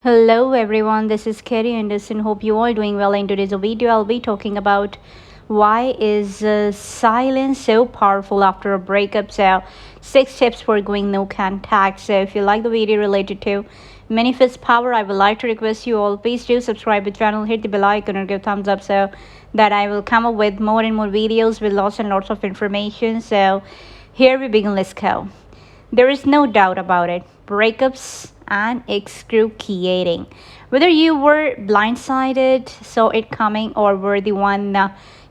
Hello everyone, this is Kerry Anderson. Hope you all doing well. In today's video, I'll be talking about why is silence so powerful after a breakup. So, 6 tips for going no contact. So, if you like the video related to manifest power, I would like to request you all please do subscribe the channel, hit the bell icon, or give thumbs up so that I will come up with more and more videos with lots and lots of information. So, here we begin. Let's go. There is no doubt about it. Breakups and excruciating. Whether you were blindsided, saw it coming, or were the one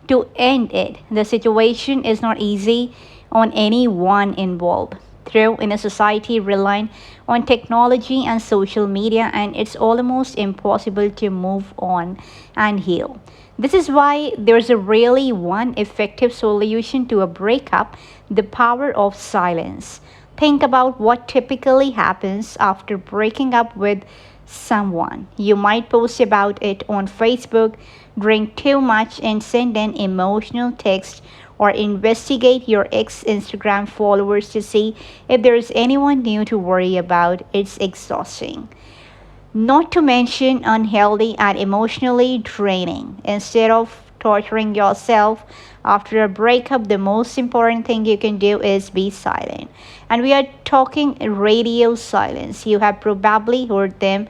to end it, the situation is not easy on anyone involved. Through in a society relying on technology and social media, and it's almost impossible to move on and heal. This is why there's a really one effective solution to a breakup: the power of silence. Think about what typically happens after breaking up with someone. You might post about it on Facebook, drink too much, and send an emotional text, or investigate your ex Instagram followers to see if there is anyone new to worry about. It's exhausting. Not to mention unhealthy and emotionally draining. Instead of torturing yourself after a breakup, the most important thing you can do is be silent. And we are talking radio silence. You have probably heard them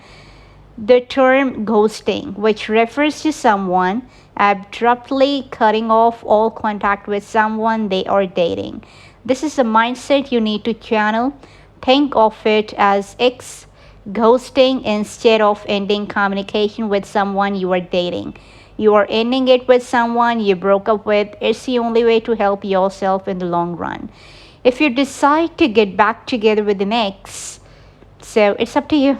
the term ghosting, which refers to someone abruptly cutting off all contact with someone they are dating. This is a mindset you need to channel. Think of it as ex ghosting instead of ending communication with someone you are dating. You are ending it with someone you broke up with. It's the only way to help yourself in the long run. If you decide to get back together with an ex, so it's up to you.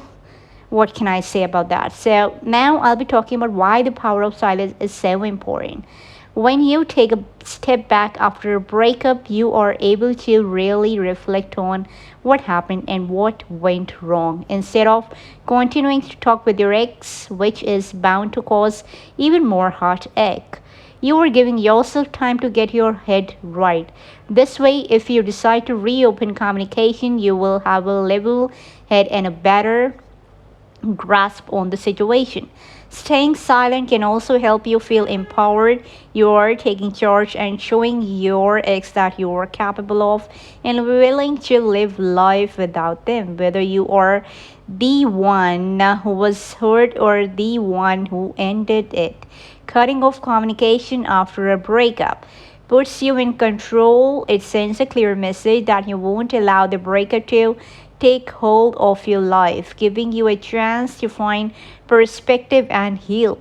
What can I say about that? So now I'll be talking about why the power of silence is so important. When you take a step back after a breakup, you are able to really reflect on what happened and what went wrong instead of continuing to talk with your ex, which is bound to cause even more heartache. You are giving yourself time to get your head right. This way, if you decide to reopen communication, you will have a level head and a better grasp on the situation. Staying silent can also help you feel empowered. You are taking charge and showing your ex that you are capable of and willing to live life without them, whether you are the one who was hurt or the one who ended it. Cutting off communication after a breakup puts you in control. It sends a clear message that you won't allow the breakup to take hold of your life, giving you a chance to find perspective and heal.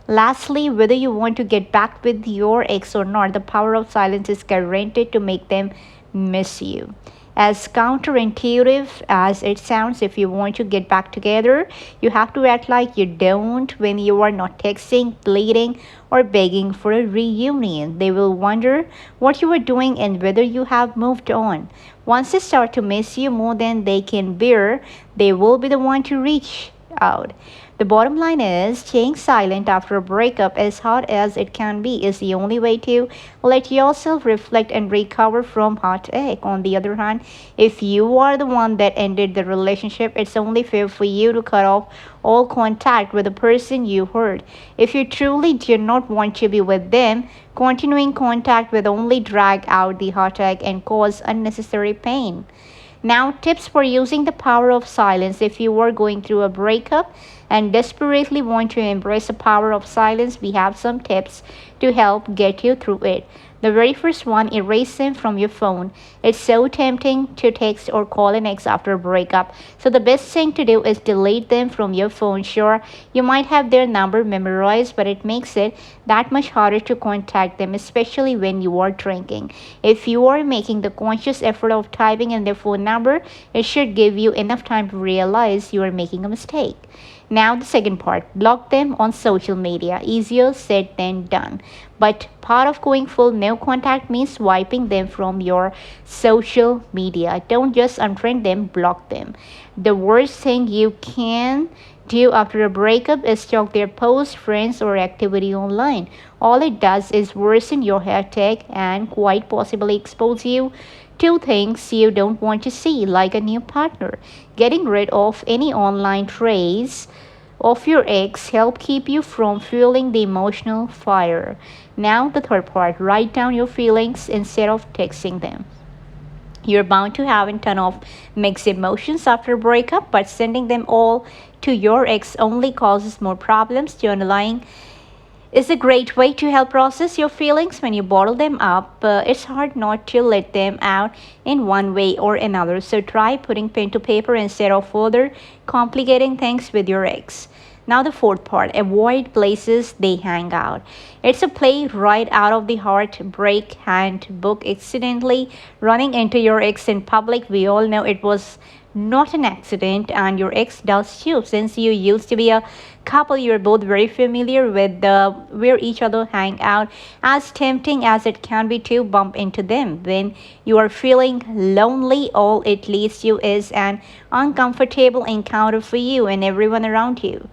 Lastly, whether you want to get back with your ex or not, the power of silence is guaranteed to make them miss you. As counterintuitive as it sounds, if you want to get back together, you have to act like you don't when you are not texting, pleading, or begging for a reunion. They will wonder what you are doing and whether you have moved on. Once they start to miss you more than they can bear, they will be the one to reach out. The bottom line is staying silent after a breakup, as hard as it can be, is the only way to let yourself reflect and recover from heartache. On the other hand, if you are the one that ended the relationship, it's only fair for you to cut off all contact with the person you hurt. If you truly do not want to be with them, continuing contact will only drag out the heartache and cause unnecessary pain. Now, tips for using the power of silence. If you are going through a breakup and desperately want to embrace the power of silence, we have some tips to help get you through it. The very first one: erase them from your phone. It's so tempting to text or call an ex after a breakup. So the best thing to do is delete them from your phone. Sure, you might have their number memorized, but it makes it that much harder to contact them, especially when you are drinking. If you are making the conscious effort of typing in their phone number, it should give you enough time to realize you are making a mistake. Now, the second part: block them on social media. Easier said than done. But part of going full no contact means wiping them from your social media. Don't just unfriend them, block them. The worst thing you can do after a breakup is stalk their posts, friends, or activity online. All it does is worsen your headache and quite possibly expose you to things you don't want to see, like a new partner. Getting rid of any online trace of your ex help keep you from fueling the emotional fire. Now the third part, write down your feelings instead of texting them. You're bound to have a ton of mixed emotions after a breakup, but sending them all to your ex only causes more problems. Journaling is a great way to help process your feelings. When you bottle them up, it's hard not to let them out in one way or another. So try putting pen to paper instead of further complicating things with your ex. Now, the fourth part, avoid places they hang out. It's a play right out of the Heartbreak Handbook. Accidentally running into your ex in public, we all know it was not an accident, and your ex does too. Since you used to be a couple, you're both very familiar with where each other hang out. As tempting as it can be to bump into them when you are feeling lonely, all it leads to is an uncomfortable encounter for you and everyone around you.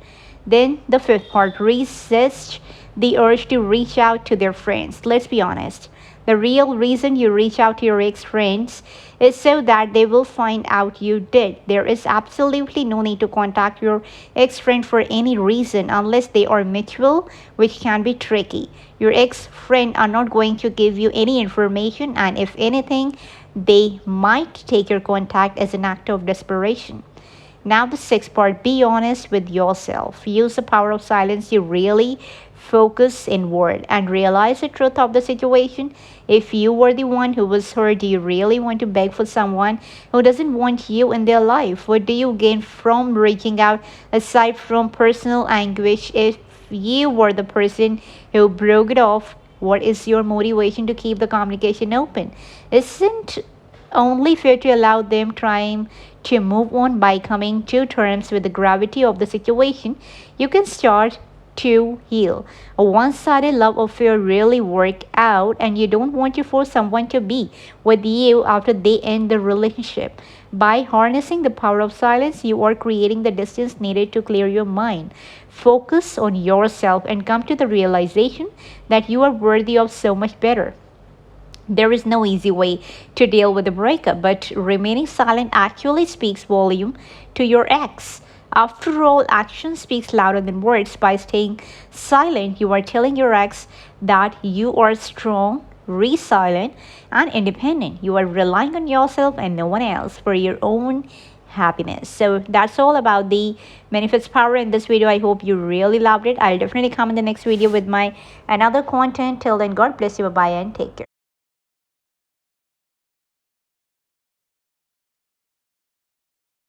Then the fifth part, resist the urge to reach out to their friends. Let's be honest. The real reason you reach out to your ex friends is so that they will find out you did. There is absolutely no need to contact your ex friend for any reason unless they are mutual, which can be tricky. Your ex friend are not going to give you any information, and if anything, they might take your contact as an act of desperation. Now, the sixth part, be honest with yourself. Use the power of silence to really focus inward and realize the truth of the situation. If you were the one who was hurt, do you really want to beg for someone who doesn't want you in their life? What do you gain from reaching out aside from personal anguish? If you were the person who broke it off, what is your motivation to keep the communication open? Isn't only fair to allow them time to move on by coming to terms with the gravity of the situation. You can start to heal. A one-sided love affair really work out, and you don't want to force someone to be with you after they end the relationship. By harnessing the power of silence, you are creating the distance needed to clear your mind. Focus on yourself and come to the realization that you are worthy of so much better. There is no easy way to deal with a breakup, but remaining silent actually speaks volume to your ex. After all, action speaks louder than words. By staying silent, you are telling your ex that you are strong, resilient, and independent. You are relying on yourself and no one else for your own happiness. So that's all about the benefits power in this video. I hope you really loved it. I'll definitely come in the next video with my another content. Till then, God bless you. Bye and take care.